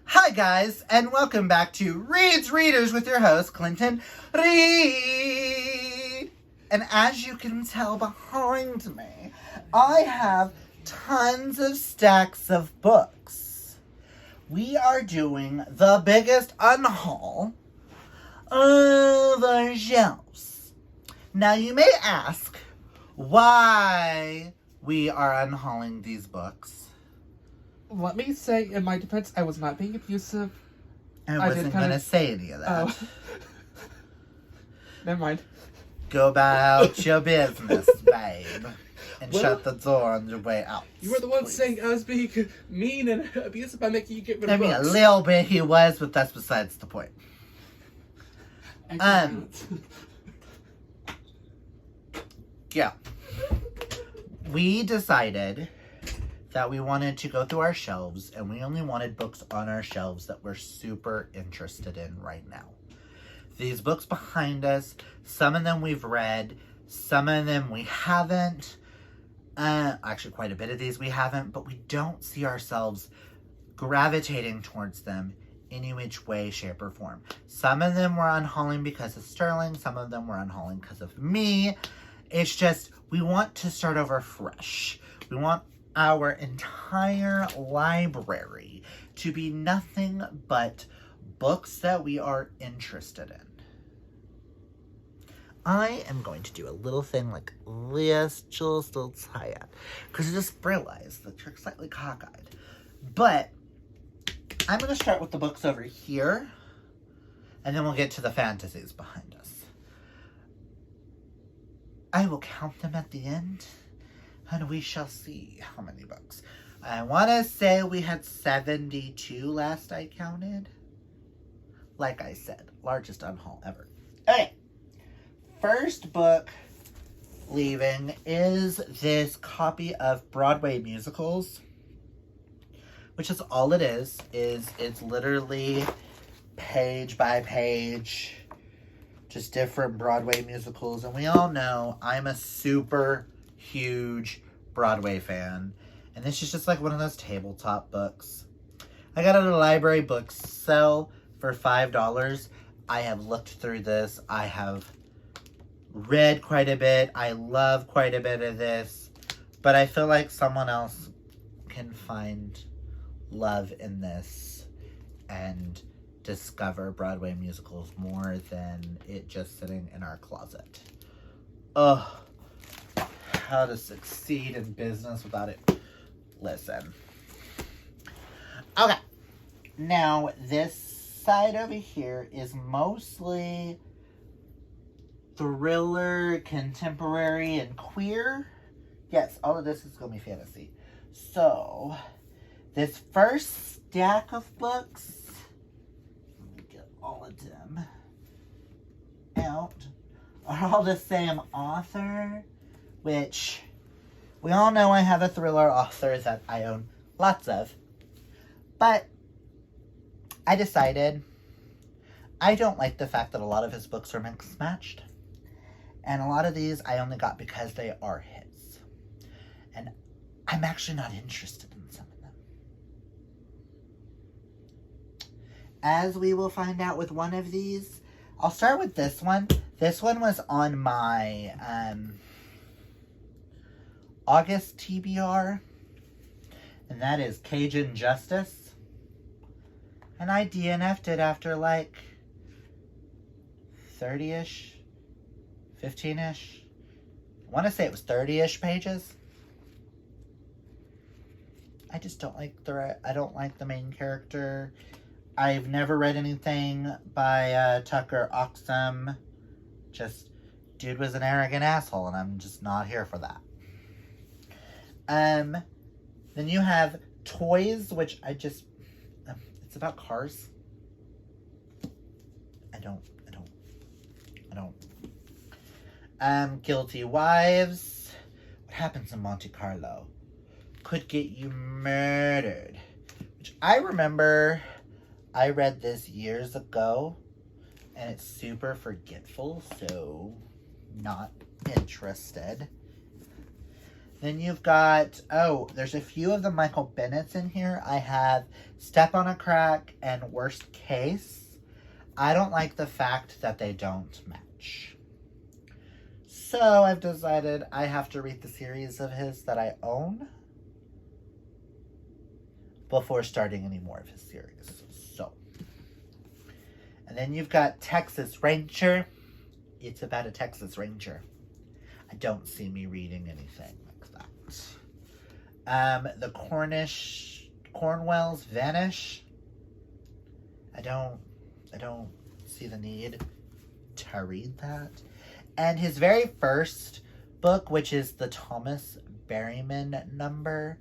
Hi guys, and welcome back to Reads Readers with your host, Clinton Reed. And as you can tell behind me, I have tons of stacks of books. We are doing the biggest unhaul of our shelves. Now you may ask why we are unhauling these books. Let me say, in my defense, I was not being abusive. I wasn't going to say any of that. Oh. Never mind. Go about your business, babe. And shut the door on your way out. You were the one please. saying I was being mean and abusive by making you get rid of I mean, books. a little bit he was, but that's besides the point. Yeah. We decided that we wanted to go through our shelves, and we only wanted books on our shelves that we're super interested in right now. These books behind us, some of them we've read, some of them we haven't. Actually, quite a bit of these we haven't, but we don't see ourselves gravitating towards them any which way, shape, or form. Some of them we're unhauling because of Sterling, some of them we're unhauling because of me. It's just, we want to start over fresh. We want our entire library to be nothing but books that we are interested in. I am going to do a little thing like this, just a little tie-up, because I just realized that you're slightly cockeyed. But I'm going to start with the books over here, and then we'll get to the fantasies behind us. I will count them at the end, and we shall see how many books. I want to say we had 72 last I counted. Like I said, largest unhaul ever. Okay, first book leaving is this copy of Broadway Musicals, which is all it is it's literally page by page, just different Broadway musicals. And we all know I'm a super huge Broadway fan, and this is just like one of those tabletop books. I got it at a library book sale for $5. I have looked through this. I have read quite a bit. I love quite a bit of this, but I feel like someone else can find love in this and discover Broadway musicals more than it just sitting in our closet. Ugh. How to succeed in business without it. Listen. Okay. Now, this side over here is mostly thriller, contemporary, and queer. Yes, all of this is going to be fantasy. So, this first stack of books, let me get all of them out, are all the same author, which we all know I have a thriller author that I own lots of. But I decided I don't like the fact that a lot of his books are mixed matched. And a lot of these I only got because they are his. And I'm actually not interested in some of them. As we will find out with one of these, I'll start with this one. This one was on my August TBR, and that is Cajun Justice. And I DNF'd it after like 30-ish, 15-ish. I want to say it was 30-ish pages. I just don't like I don't like the main character. I've never read anything by Tucker Oxum. Just, dude was an arrogant asshole, and I'm just not here for that. Then you have Toys, which it's about cars. I don't. Guilty Wives. What happens in Monte Carlo? Could get you murdered. Which I remember I read this years ago, and it's super forgetful, so not interested. Then you've got, there's a few of the Michael Bennett's in here. I have Step on a Crack and Worst Case. I don't like the fact that they don't match. So I've decided I have to read the series of his that I own before starting any more of his series. So. And then you've got Texas Ranger. It's about a Texas Ranger. I don't see me reading anything like that. The Cornwell's Vanish. I don't see the need to read that. And his very first book, which is the Thomas Berryman number,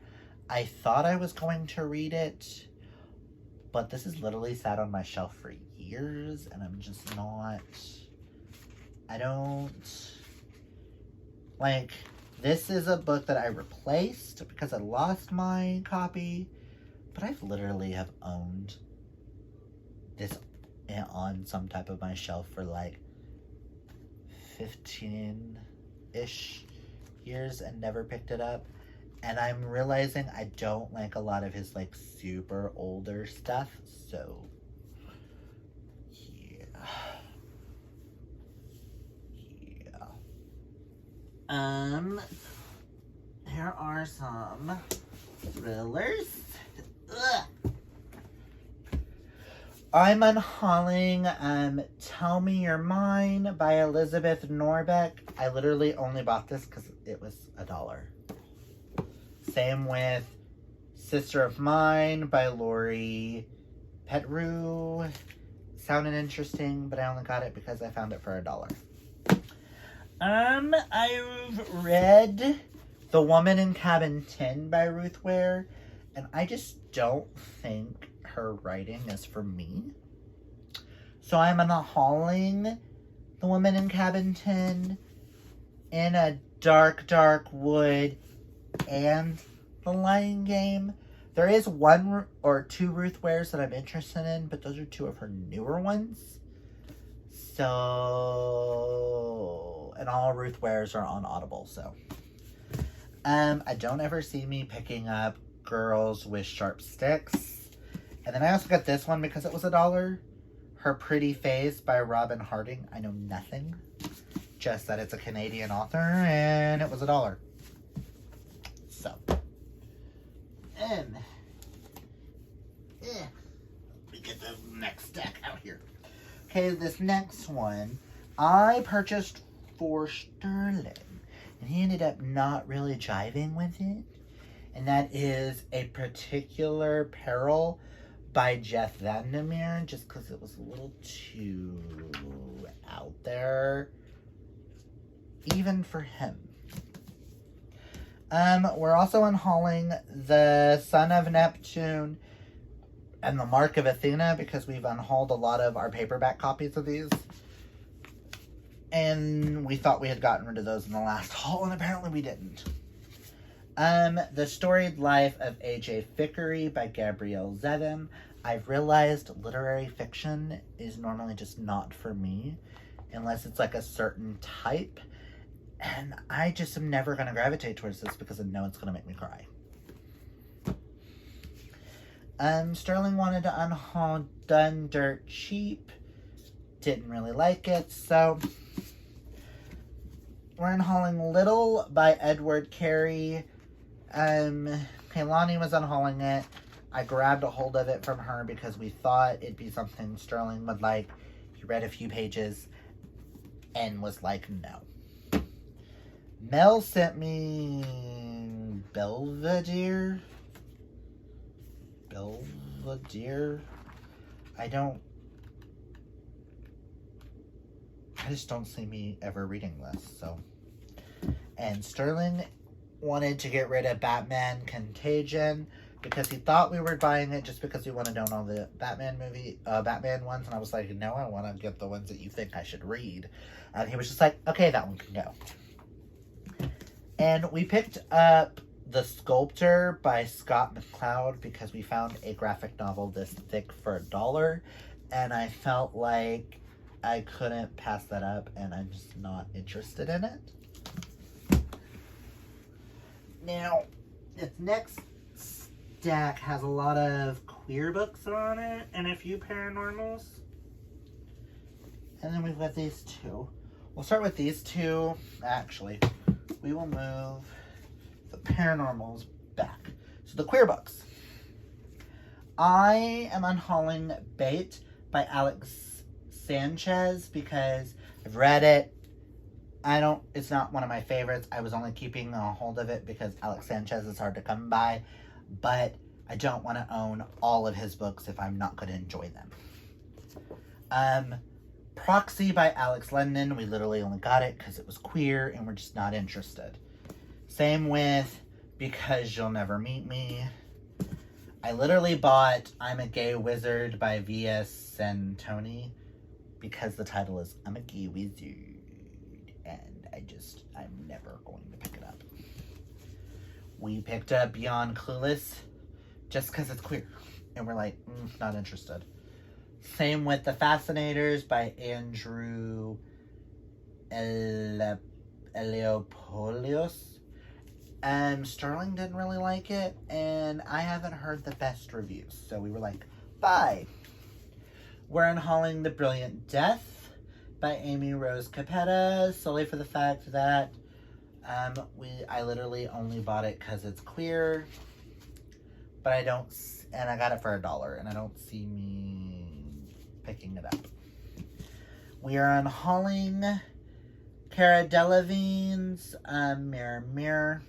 I thought I was going to read it, but this has literally sat on my shelf for years, and I'm just not... I don't... Like, this is a book that I replaced because I lost my copy, but I've literally have owned this on some type of my shelf for like 15-ish years and never picked it up. And I'm realizing I don't like a lot of his like super older stuff, so here are some thrillers. Ugh. I'm unhauling Tell Me You're Mine by Elizabeth Norbeck. I literally only bought this because it was $1. Same with Sister of Mine by Lori Petru. Sounded interesting, but I only got it because I found it for $1. I've read The Woman in Cabin 10 by Ruth Ware, and I just don't think her writing is for me. So I'm unhauling The Woman in Cabin 10, In a Dark, Dark Wood, and The Lying Game. There is one or two Ruth Wares that I'm interested in, but those are two of her newer ones. So, and all Ruth Wares are on Audible, so. I don't ever see me picking up Girls with Sharp Sticks. And then I also got this one because it was $1. Her Pretty Face by Robin Harding. I know nothing. Just that it's a Canadian author and it was $1. So. Let me get the next stack out here. Okay, this next one I purchased for Sterling. And he ended up not really jiving with it. And that is A Particular Peril by Jeff Vandermeer, just because it was a little too out there, even for him. We're also unhauling The Son of Neptune and The Mark of Athena because we've unhauled a lot of our paperback copies of these. And we thought we had gotten rid of those in the last haul, and apparently we didn't. The Storied Life of A.J. Fickery by Gabrielle Zevin. I've realized literary fiction is normally just not for me unless it's like a certain type. And I just am never going to gravitate towards this because I know it's going to make me cry. Sterling wanted to unhaul Done Dirt Cheap. Didn't really like it, so we're unhauling Little by Edward Carey. Kaylani was unhauling it. I grabbed a hold of it from her because we thought it'd be something Sterling would like. He read a few pages and was like, no. Mel sent me Belvedere. I just don't see me ever reading this, so. And Sterling wanted to get rid of Batman Contagion because he thought we were buying it just because we wanted to own all the Batman ones, and I was like, no, I want to get the ones that you think I should read. And he was just like, okay, that one can go. And we picked up The Sculptor by Scott McCloud because we found a graphic novel this thick for $1, and I felt like I couldn't pass that up, and I'm just not interested in it. Now, this next stack has a lot of queer books on it and a few paranormals. And then we've got these two. We'll start with these two. Actually, we will move the paranormals back. So the queer books. I am unhauling Bait by Alex Sanchez because I've read it. It's not one of my favorites. I was only keeping a hold of it because Alex Sanchez is hard to come by, but I don't want to own all of his books if I'm not going to enjoy them. Proxy by Alex London. We literally only got it because it was queer and we're just not interested. Same with Because You'll Never Meet Me. I literally bought I'm a Gay Wizard by V.S. Santoni because the title is I'm a Gay Wizard. And I'm never going to pick it up. We picked up Beyond Clueless just because it's queer. And we're like, not interested. Same with The Fascinators by Andrew Eleopoulos. Sterling didn't really like it, and I haven't heard the best reviews. So we were like, bye. We're unhauling The Brilliant Death by Amy Rose Capetta, solely for the fact that I literally only bought it because it's queer, but I got it for $1, and I don't see me picking it up. We are unhauling Cara Delevingne's Mirror Mirror.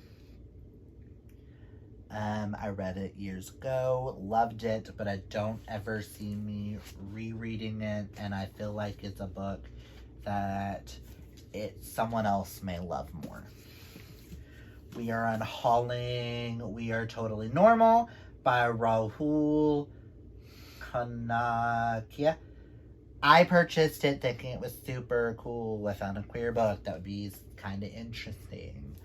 I read it years ago, loved it, but I don't ever see me rereading it, and I feel like it's a book that someone else may love more. We are unhauling We Are Totally Normal by Rahul Kanakia. I purchased it thinking it was super cool. I found a queer book that would be kind of interesting.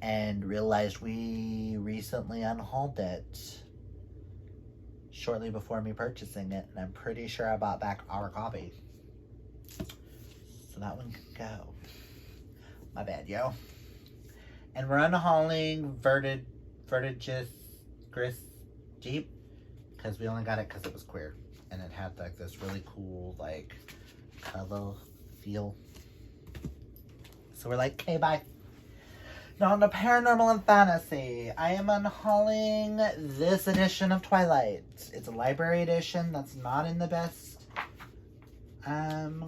And realized we recently unhauled it shortly before me purchasing it. And I'm pretty sure I bought back our copy. So that one can go. My bad, yo. And we're unhauling Vertigus Gris Jeep. Because we only got it because it was queer. And it had like this really cool like color feel. So we're like, okay, bye. Now on to Paranormal and Fantasy. I am unhauling this edition of Twilight. It's a library edition that's not in the best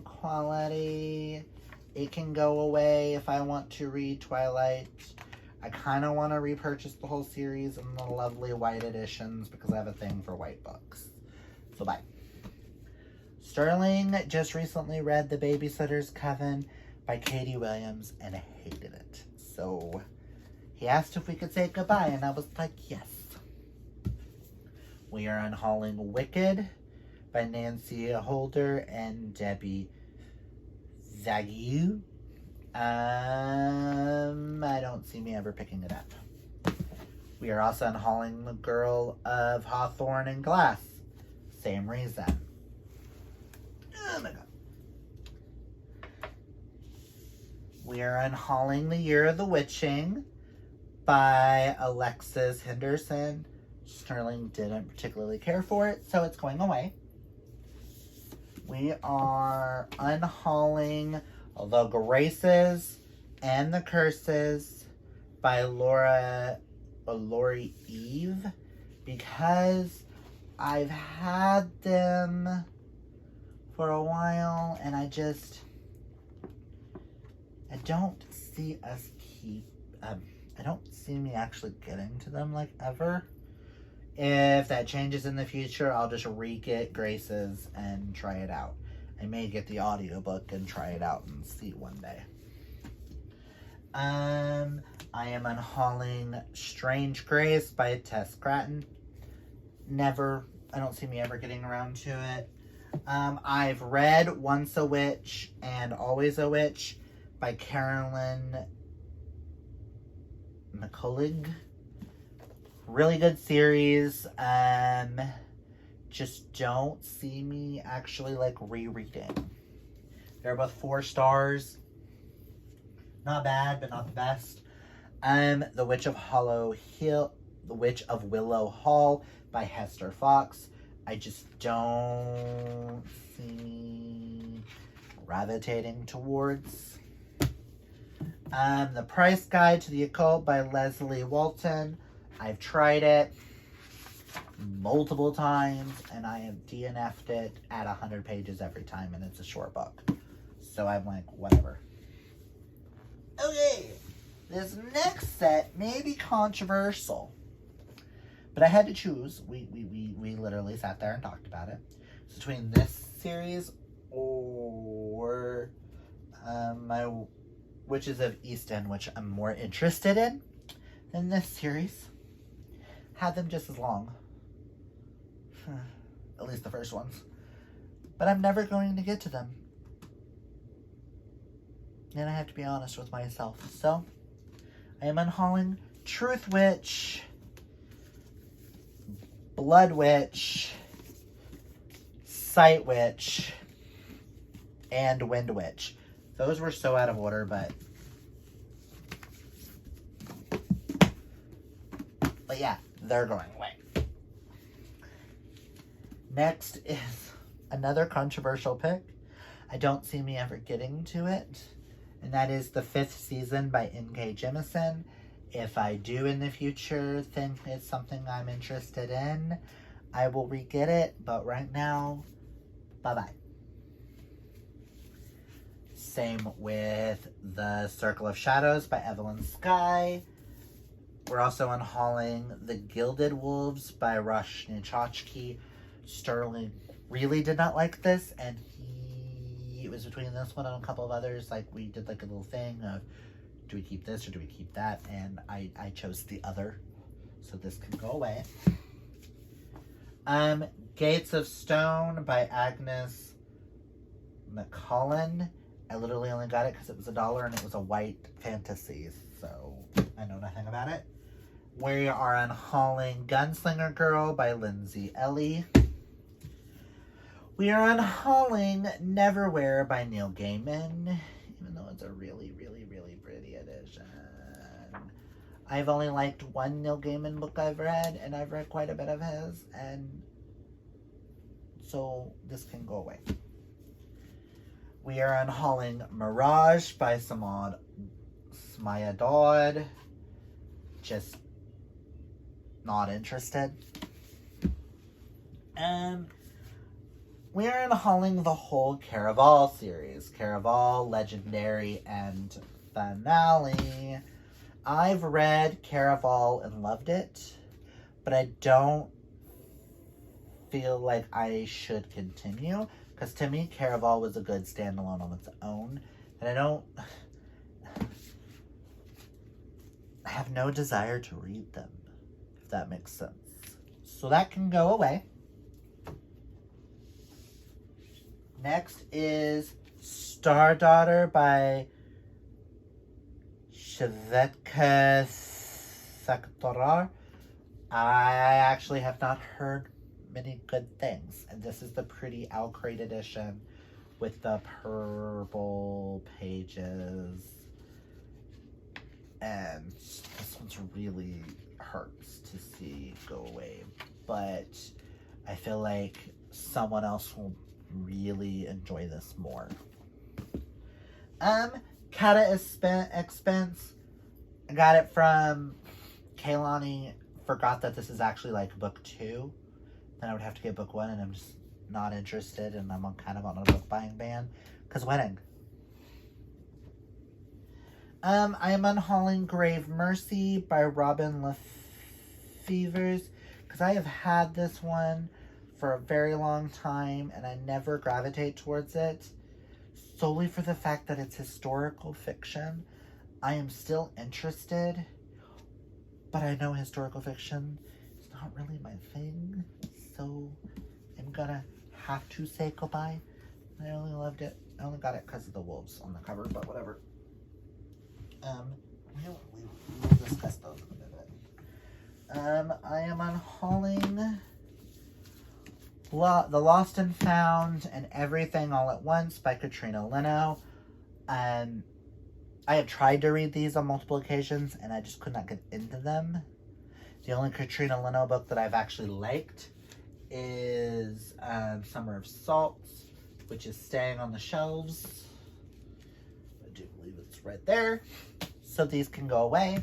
quality. It can go away if I want to read Twilight. I kind of want to repurchase the whole series in the lovely white editions because I have a thing for white books. So bye. Sterling just recently read The Babysitter's Coven by Katie Williams and I hated it. So he asked if we could say goodbye and I was like, yes. We are unhauling Wicked by Nancy Holder and Debbie Zagiu. I don't see me ever picking it up. We are also unhauling The Girl of Hawthorne and Glass. Same reason. Oh my god. We are unhauling The Year of the Witching by Alexis Henderson. Sterling didn't particularly care for it, so it's going away. We are unhauling The Graces and the Curses by Lori Eve because I've had them for a while and I don't see us I don't see me actually getting to them like ever. If that changes in the future, I'll just re-get Graces and try it out. I may get the audiobook and try it out and see one day. I am unhauling Strange Grace by Tess Gratton. I don't see me ever getting around to it. I've read Once a Witch and Always a Witch by Carolyn McCullough. Really good series. Just don't see me actually like rereading. They're both 4 stars. Not bad, but not the best. The Witch of The Witch of Willow Hall by Hester Fox. I just don't see me gravitating towards. The Price Guide to the Occult by Leslie Walton. I've tried it multiple times, and I have DNF'd it at 100 pages every time, and it's a short book. So I'm like, whatever. Okay, this next set may be controversial, but I had to choose. We literally sat there and talked about it. It's between this series or my Witches of East End, which I'm more interested in than this series. Had them just as long. At least the first ones. But I'm never going to get to them. And I have to be honest with myself. So, I am unhauling Truth Witch, Blood Witch, Sight Witch, and Wind Witch. Those were so out of order, but yeah, they're going away. Next is another controversial pick. I don't see me ever getting to it, and that is the 5th season by N.K. Jemisin. If I do in the future think it's something I'm interested in, I will re-get it, but right now, bye-bye. Same with The Circle of Shadows by Evelyn Skye. We're also unhauling The Gilded Wolves by Rush Nichachki. Sterling really did not like this, and it was between this one and a couple of others. Like, we did like a little thing of, do we keep this or do we keep that? And I chose the other, so this can go away. Gates of Stone by Agnes McCullen. I literally only got it because it was $1 and it was a white fantasy, so I know nothing about it. We are unhauling Gunslinger Girl by Lindsay Ellie. We are unhauling Neverwhere by Neil Gaiman, even though it's a really, really, really pretty edition. I've only liked one Neil Gaiman book I've read, and I've read quite a bit of his, and so this can go away. We are unhauling Mirage by Samad Smayadod. Just not interested. We are unhauling the whole Caraval series. Caraval, Legendary, and Finale. I've read Caraval and loved it, but I don't feel like I should continue. Because to me, Caraval was a good standalone on its own. And I have no desire to read them, if that makes sense. So that can go away. Next is Star Daughter by Shvetka Saktorar. I actually have not heard many good things, and this is the pretty Alcrate edition with the purple pages, and this one's really hurts to see go away, but I feel like someone else will really enjoy this more. Kata Expense. I got it from Kaylani. Forgot that this is actually like book 2. Then I would have to get book 1, and I'm just not interested, and I'm kind of on a book buying ban because wedding. I am unhauling Grave Mercy by Robin Lefevers because I have had this one for a very long time, and I never gravitate towards it solely for the fact that it's historical fiction. I am still interested, but I know historical fiction is not really my thing, so I'm gonna have to say goodbye. I only loved it. I only got it because of the wolves on the cover, but whatever. We'll discuss those in a minute. I am unhauling The Lost and Found and Everything All at Once by Katrina Leno. I have tried to read these on multiple occasions, and I just could not get into them. The only Katrina Leno book that I've actually liked is Summer of Salts, which is staying on the shelves. I do believe it's right there. So these can go away.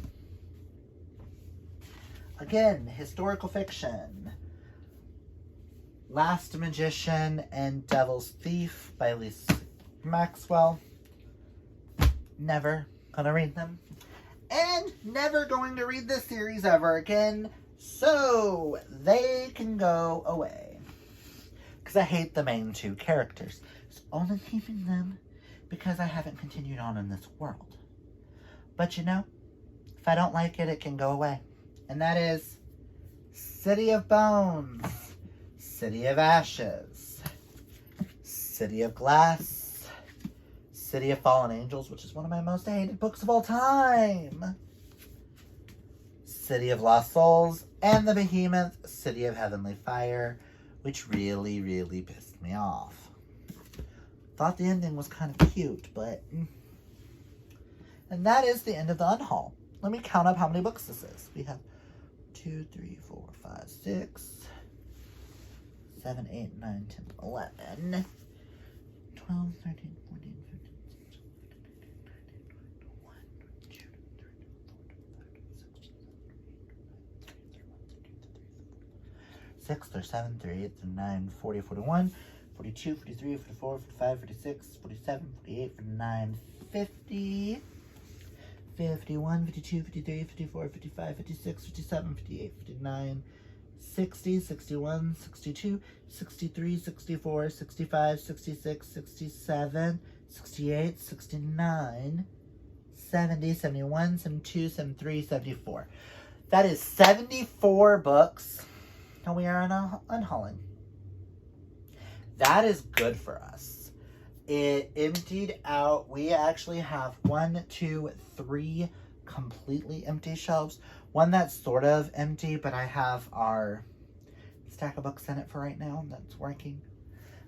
Again, historical fiction. Last Magician and Devil's Thief by Lisa Maxwell. Never gonna read them. And never going to read this series ever again. So they can go away. Because I hate the main two characters. So only keeping them because I haven't continued on in this world. But you know, if I don't like it, it can go away. And that is City of Bones, City of Ashes, City of Glass, City of Fallen Angels, which is one of my most hated books of all time, City of Lost Souls, and the behemoth City of Heavenly Fire, which really, really pissed me off. Thought the ending was kind of cute, but... And that is the end of the Unhaul. Let me count up how many books this is. We have 2, 3, 4, 5, 6, 7, 8, 9, 10, 11, 12, 13, 14, 15, 6, 7, 3, 8, 9, 40, 41, 42, 43, 44, 45, 46, 47, 48, 49, 50, 51, 52, 53, 54, 55, 56, 57, 58, 59, 60, 61, 62, 63, 64, 65, 66, 67, 68, 69, 70, 71, 72, 73, 74. That is 74 books, and we are unhauling. That is good for us. It emptied out. We actually have 1, 2, 3 completely empty shelves. One that's sort of empty, but I have our stack of books in it for right now. That's working.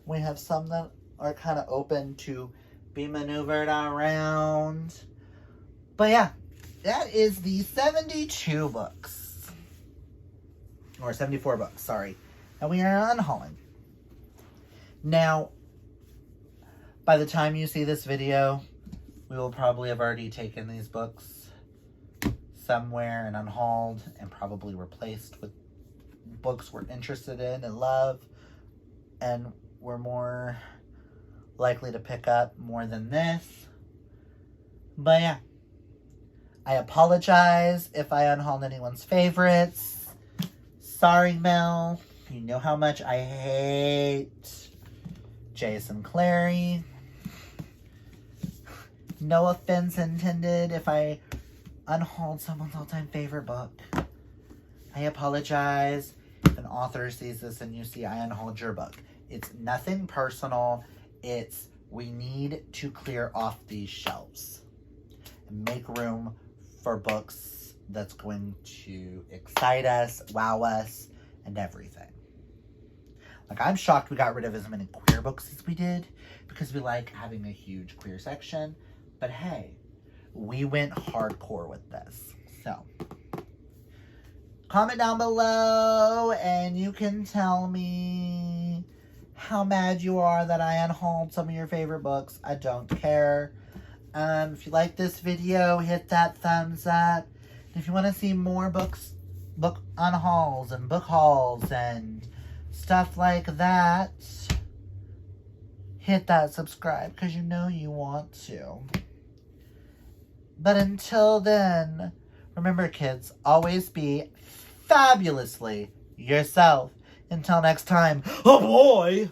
We have some that are kind of open to be maneuvered around. But yeah, that is the 72 books. Or 74 books, sorry. And we are unhauling. Now, by the time you see this video, we will probably have already taken these books somewhere and unhauled and probably replaced with books we're interested in and love and we're more likely to pick up more than this. But yeah, I apologize if I unhauled anyone's favorites. Sorry, Mel. You know how much I hate Jason Clary. No offense intended if I unhauled someone's all-time favorite book. I apologize if an author sees this and you see I unhauled your book. It's nothing personal. It's we need to clear off these shelves and make room for books that's going to excite us, wow us, and everything. Like, I'm shocked we got rid of as many queer books as we did because we like having a huge queer section. But hey, we went hardcore with this. So, comment down below and you can tell me how mad you are that I unhauled some of your favorite books. I don't care. If you like this video, hit that thumbs up. If you want to see more book unhauls and book hauls and stuff like that, hit that subscribe because you know you want to. But until then, remember kids, always be fabulously yourself. Until next time, oh boy!